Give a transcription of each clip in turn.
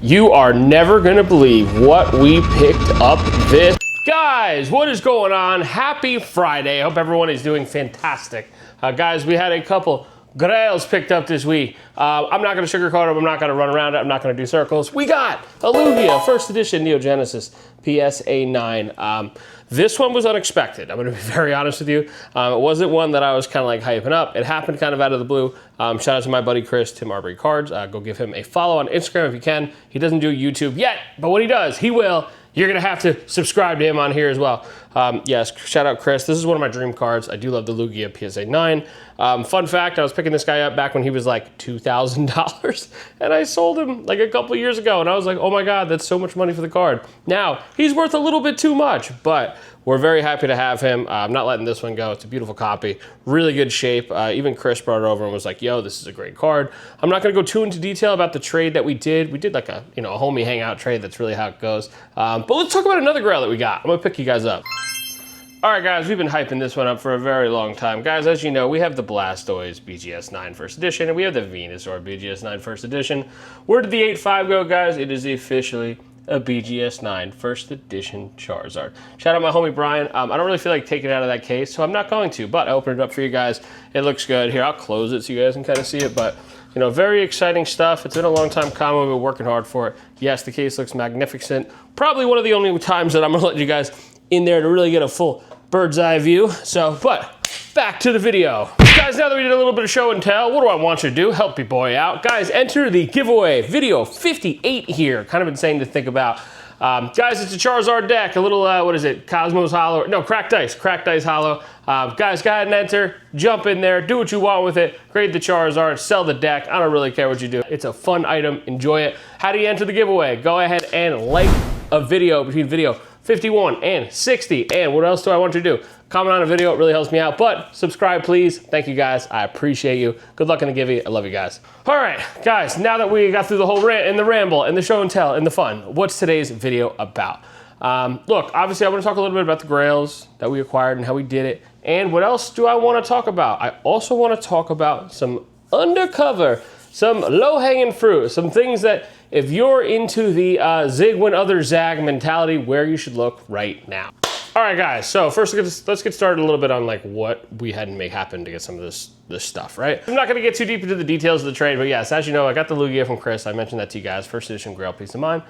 You are never gonna believe what we picked up this. Guys, what is going on? Happy Friday. I hope everyone is doing fantastic. Guys, we had a couple grails picked up this week. I'm not gonna sugarcoat them. I'm not gonna run around it. I'm not gonna do circles. We got a Lugia, first edition Neo Genesis PSA 9. This one was unexpected. I'm gonna be very honest with you. It wasn't one that I was kind of like hyping up. It happened kind of out of the blue. Shout out to my buddy Chris, Tim Arbery Cards. Go give him a follow on Instagram if you can. He doesn't do YouTube yet, but when he does, he will. You're gonna have to subscribe to him on here as well. Yes, shout out Chris. This is one of my dream cards. I do love the Lugia PSA 9. Fun fact, I was picking this guy up back when he was like $2,000 and I sold him like a couple years ago and I was like, oh my God, that's so much money for the card. Now, he's worth a little bit too much, but we're very happy to have him. I'm not letting this one go. It's a beautiful copy, really good shape. Even Chris brought it over and was like, yo, this is a great card. I'm not gonna go too into detail about the trade that we did. We did like a homie hangout trade. That's really how it goes. But let's talk about another grail that we got. I'm gonna pick you guys up. All right, guys, we've been hyping this one up for a very long time. Guys, as you know, we have the Blastoise BGS 9 First Edition, and we have the Venusaur BGS 9 First Edition. Where did the 8.5 go, guys? It is officially a BGS 9 First Edition Charizard. Shout out my homie Brian. I don't really feel like taking it out of that case, so I'm not going to, but I opened it up for you guys. It looks good. Here, I'll close it so you guys can kind of see it, but very exciting stuff. It's been a long time coming. We've been working hard for it. Yes, the case looks magnificent. Probably one of the only times that I'm gonna let you guys in there to really get a full bird's eye view. But back to the video. Guys, now that we did a little bit of show and tell, what do I want you to do? Help your boy out. Guys, enter the giveaway. Video 58 here. Kind of insane to think about. Guys, it's a Charizard deck. A little, what is it? Cosmos Hollow. No, Cracked Ice. Cracked Ice Hollow. Guys, go ahead and enter. Jump in there. Do what you want with it. Grade the Charizard. Sell the deck. I don't really care what you do. It's a fun item. Enjoy it. How do you enter the giveaway? Go ahead and like a video between video 51 and 60. And what else do I want you to do? Comment on a video, it really helps me out. But subscribe, please. Thank you, guys. I appreciate you. Good luck in the giveaway. I love you guys. All right, guys, now that we got through the whole rant and the ramble and the show and tell and the fun, what's today's video about? Look, obviously I want to talk a little bit about the grails that we acquired and how we did it. And what else do I want to talk about? I also want to talk about some undercover, some low-hanging fruit, some things that if you're into the zig when others zag mentality, where you should look right now. All right, guys, so first let's get started a little bit on like what we had to make happen to get some of this stuff, right? I'm not gonna get too deep into the details of the trade, but yes, as you know, I got the Lugia from Chris. I mentioned that to you guys, first edition Grail Peace of Mind.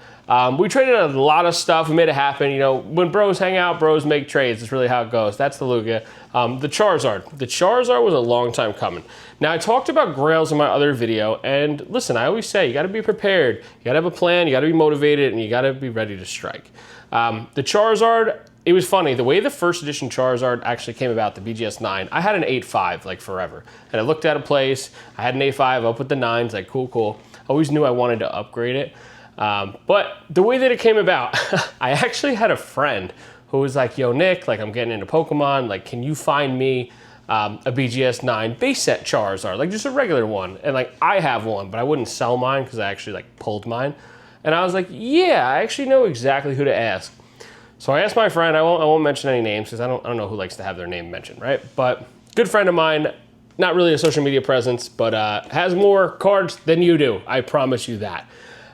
We traded a lot of stuff. We made it happen. When bros hang out, bros make trades. It's really how it goes. That's the Lugia. The Charizard. The Charizard was a long time coming. Now, I talked about grails in my other video, and listen, I always say, you gotta be prepared. You gotta have a plan, you gotta be motivated, and you gotta be ready to strike. The Charizard, it was funny, the way the first edition Charizard actually came about, the BGS 9, I had an 8.5 like forever. And I looked at a place, I had an 8.5 up with the 9s, like cool. I always knew I wanted to upgrade it. But the way that it came about, I actually had a friend who was like, yo, Nick, like I'm getting into Pokemon, like can you find me a BGS 9 base set Charizard, like just a regular one. And like I have one, but I wouldn't sell mine because I actually like pulled mine. And I was like, yeah, I actually know exactly who to ask. So I asked my friend, I won't mention any names because I don't know who likes to have their name mentioned, right? But good friend of mine, not really a social media presence, but has more cards than you do. I promise you that.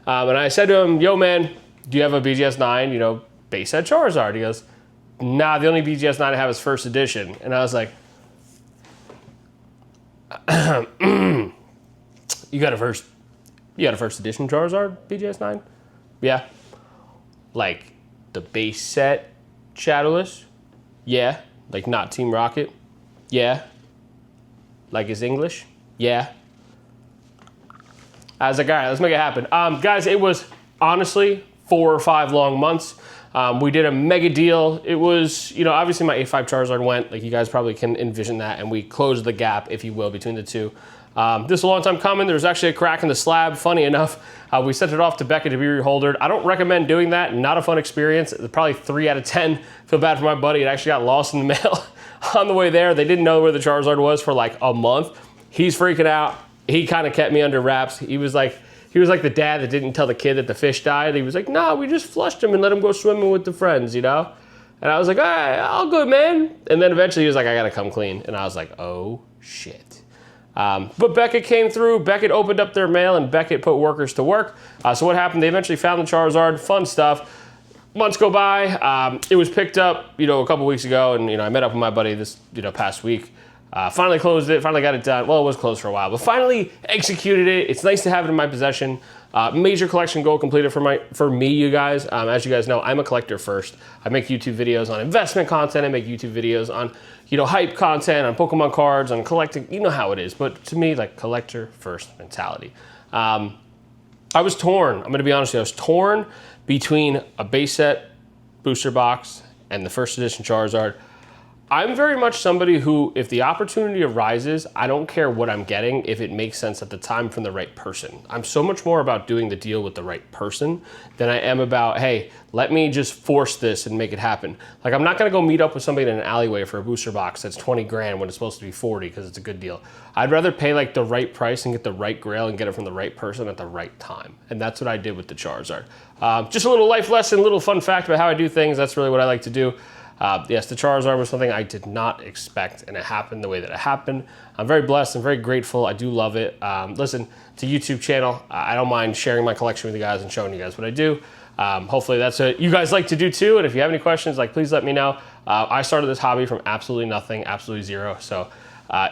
And I said to him, yo man, do you have a BGS 9, base set Charizard? He goes, nah, the only BGS 9 I have is first edition. And I was like, you got a first edition Charizard BGS 9? Yeah. Like the base set Shadowless? Yeah. Like not Team Rocket? Yeah. Like his English? Yeah. I was like, all right, let's make it happen. Guys, it was honestly 4 or 5 long months. We did a mega deal. It was, obviously my 8.5 Charizard went, like you guys probably can envision that, and we closed the gap, if you will, between the two. This is a long time coming. There was actually a crack in the slab. Funny enough, we sent it off to Becca to be reholdered. I don't recommend doing that. Not a fun experience. Probably 3 out of 10. Feel bad for my buddy. It actually got lost in the mail on the way there. They didn't know where the Charizard was for like a month. He's freaking out. He kind of kept me under wraps. He was like the dad that didn't tell the kid that the fish died. He was like, nah, we just flushed him and let him go swimming with the friends, And I was like, all right, all good, man. And then eventually he was like, I gotta come clean. And I was like, oh shit. But Beckett came through, Beckett opened up their mail, and Beckett put workers to work. So what happened? They eventually found the Charizard, fun stuff. Months go by, it was picked up, a couple weeks ago, and I met up with my buddy this, past week. Finally closed it, finally got it done. Well, it was closed for a while, but finally executed it. It's nice to have it in my possession. Major collection goal completed for me, you guys. As you guys know, I'm a collector first. I make YouTube videos on investment content. I make YouTube videos on, hype content, on Pokemon cards, on collecting. You know how it is. But to me, like, collector first mentality. I was torn. I'm going to be honest with you. I was torn between a base set booster box and the first edition Charizard. I'm very much somebody who, if the opportunity arises, I don't care what I'm getting if it makes sense at the time from the right person. I'm so much more about doing the deal with the right person than I am about, hey, let me just force this and make it happen. Like, I'm not gonna go meet up with somebody in an alleyway for a booster box that's 20 grand when it's supposed to be 40 because it's a good deal. I'd rather pay like the right price and get the right grail and get it from the right person at the right time. And that's what I did with the Charizard. Just a little life lesson, little fun fact about how I do things. That's really what I like to do. Yes, the Charizard was something I did not expect, and it happened the way that it happened. I'm very blessed. I'm very grateful. I do love it. Listen, it's a YouTube channel. I don't mind sharing my collection with you guys and showing you guys what I do. Hopefully that's what you guys like to do too. And if you have any questions, please let me know. I started this hobby from absolutely nothing, absolutely zero. So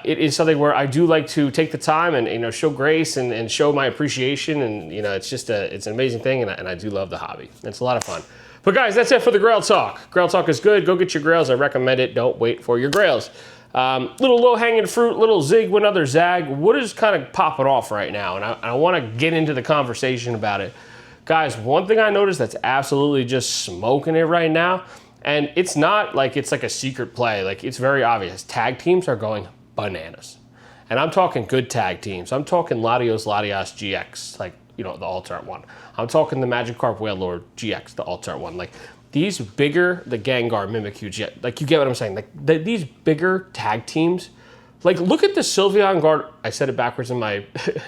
it is something where I do like to take the time and show grace and show my appreciation. And it's just it's an amazing thing, and I do love the hobby. It's a lot of fun. But guys, that's it for the Grail Talk. Grail Talk is good. Go get your Grails. I recommend it. Don't wait for your Grails. Little low-hanging fruit, little zig, another zag. What is kind of popping off right now? And I want to get into the conversation about it. Guys, one thing I noticed that's absolutely just smoking it right now, and it's not like it's like a secret play. Like, it's very obvious. Tag teams are going bananas. And I'm talking good tag teams. I'm talking Latios GX, the Alt-Art one. I'm talking the Magikarp Wailord GX, the Alt-Art one. Like, these bigger, the Gengar, Mimikyu GX, like, you get what I'm saying? Like, these bigger tag teams, like, look at the Sylveon Guard, I said it backwards in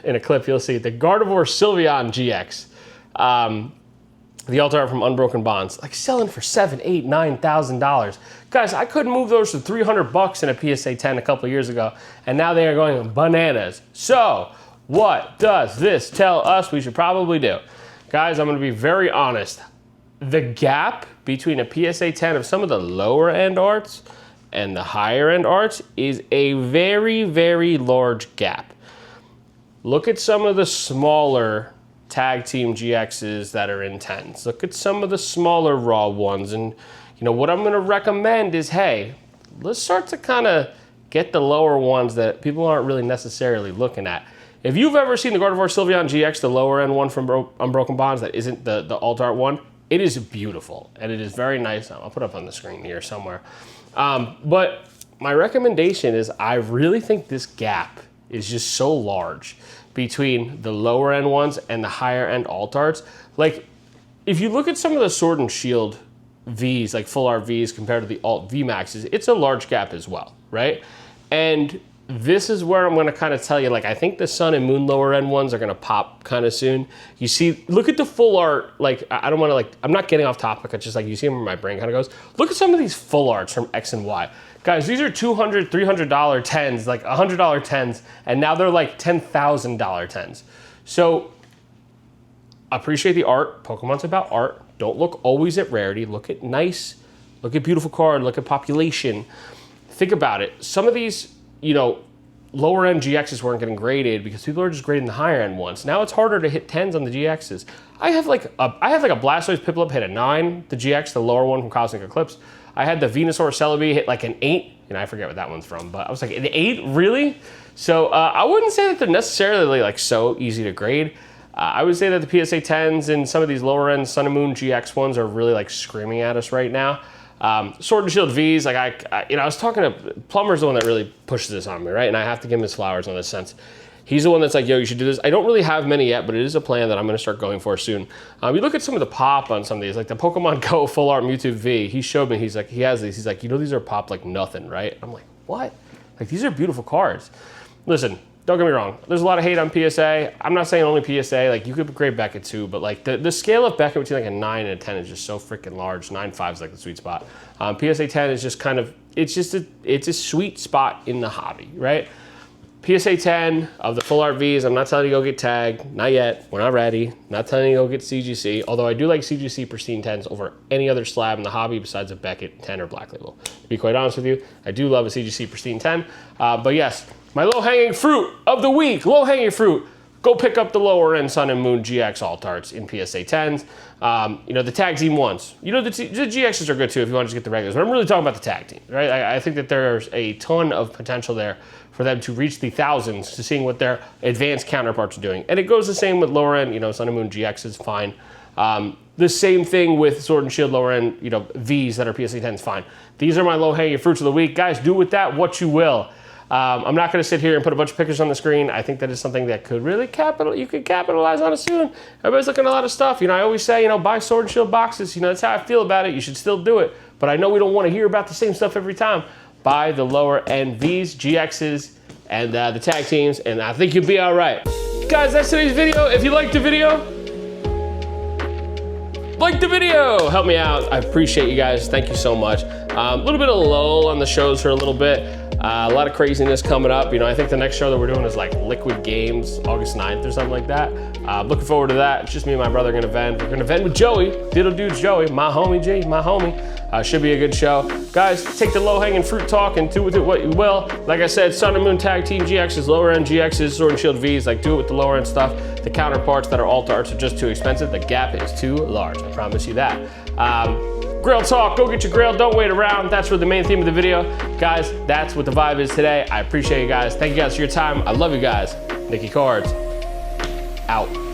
in a clip, you'll see, the Gardevoir Sylveon GX, the Alt-Art from Unbroken Bonds, like, selling for $7,000, $8,000, $9,000. Guys, I couldn't move those for $300 in a PSA 10 a couple years ago, and now they are going bananas. So, what does this tell us we should probably do? Guys, I'm going to be very honest. The gap between a PSA 10 of some of the lower end arts and the higher end arts is a very, very large gap. Look at some of the smaller tag team GXs that are in 10s. Look at some of the smaller raw ones. And what I'm going to recommend is, hey, let's start to kind of get the lower ones that people aren't really necessarily looking at. If you've ever seen the Gardevoir Sylveon GX, the lower end one from Unbroken Bonds that isn't the Alt-Art one, it is beautiful and it is very nice. I'll put it up on the screen here somewhere. But my recommendation is, I really think this gap is just so large between the lower end ones and the higher end Alt-Arts. Like, if you look at some of the Sword and Shield Vs, like full art Vs compared to the Alt V Maxes, it's a large gap as well, right? And this is where I'm going to kind of tell you, like, I think the Sun and Moon lower end ones are going to pop kind of soon. You see, look at the full art, like, I don't want to, I'm not getting off topic, it's just like, you see where my brain kind of goes. Look at some of these full arts from X and Y. Guys, these are $200, $300 10s, like $100 10s, and now they're like $10,000 10s. So, appreciate the art. Pokemon's about art. Don't look always at rarity. Look at nice, look at beautiful card, look at population. Think about it. Some of these, lower end GXs weren't getting graded because people are just grading the higher end ones. Now it's harder to hit 10s on the GXs. I have like a Blastoise Piplup hit a 9, the GX, the lower one from Cosmic Eclipse. I had the Venusaur Celebi hit like an 8, I forget what that one's from, but I was like, an 8, really? So I wouldn't say that they're necessarily like so easy to grade. I would say that the PSA 10s and some of these lower end Sun and Moon GX ones are really like screaming at us right now. Sword and Shield Vs, like I was talking to Plumber's the one that really pushes this on me, right? And I have to give him his flowers in this sense. He's the one that's like, yo, you should do this. I don't really have many yet, but it is a plan that I'm going to start going for soon. You look at some of the pop on some of these, like the Pokemon Go Full Art Mewtwo V. He showed me, he's like, he has these. He's like, these are pop like nothing, right? I'm like, what? Like, these are beautiful cards. Listen, don't get me wrong. There's a lot of hate on PSA. I'm not saying only PSA. Like, you could grade Beckett too, but like the scale of Beckett between like a 9 and a 10 is just so freaking large. 9.5 is like the sweet spot. PSA 10 is just kind of, it's a sweet spot in the hobby, right? PSA 10 of the full art Vs. I'm not telling you to go get tagged. Not yet. We're not ready. Not telling you to go get CGC. Although I do like CGC pristine 10s over any other slab in the hobby besides a Beckett 10 or Black Label. To be quite honest with you, I do love a CGC pristine 10. But yes, my low-hanging fruit of the week. Low-hanging fruit. Go pick up the lower end Sun and Moon GX Alt Arts in PSA 10s. You know, the tag team ones. You know, the GXs are good too if you want to just get the regulars. But I'm really talking about the tag team, right? I think that there's a ton of potential there for them to reach the thousands to seeing what their advanced counterparts are doing. And it goes the same with lower end, you know, Sun and Moon GX is fine. The same thing with Sword and Shield lower end, you know, Vs that are PSA 10s, fine. These are my low-hanging fruits of the week. Guys, do with that what you will. I'm not going to sit here and put a bunch of pictures on the screen. I think that is something that could really you could capitalize on it soon. Everybody's looking at a lot of stuff. You know, I always say, you know, buy Sword and Shield boxes. You know, that's how I feel about it. You should still do it. But I know we don't want to hear about the same stuff every time. Buy the lower end Vs, GXs, and the tag teams, and I think you'll be all right. Guys, that's today's video. If you liked the video, help me out. I appreciate you guys. Thank you so much. A little bit of lull on the shows for a little bit. A lot of craziness coming up. You know, I think the next show that we're doing is like Liquid Games, August 9th or something like that. Looking forward to that. It's just me and my brother gonna vend. We're gonna vend with Joey, Diddle Dude's Joey, my homie G, my homie. Should be a good show. Guys, take the low-hanging fruit talk and do with it what you will. Like I said, Sun and Moon Tag Team GXs, lower end GXs, Sword and Shield Vs, like do it with the lower end stuff. The counterparts that are alt arts are just too expensive. The gap is too large, I promise you that. Grail talk, go get your grail, don't wait around. That's what the main theme of the video. Guys, that's what the vibe is today. I appreciate you guys. Thank you guys for your time. I love you guys. Nicky Cards, out.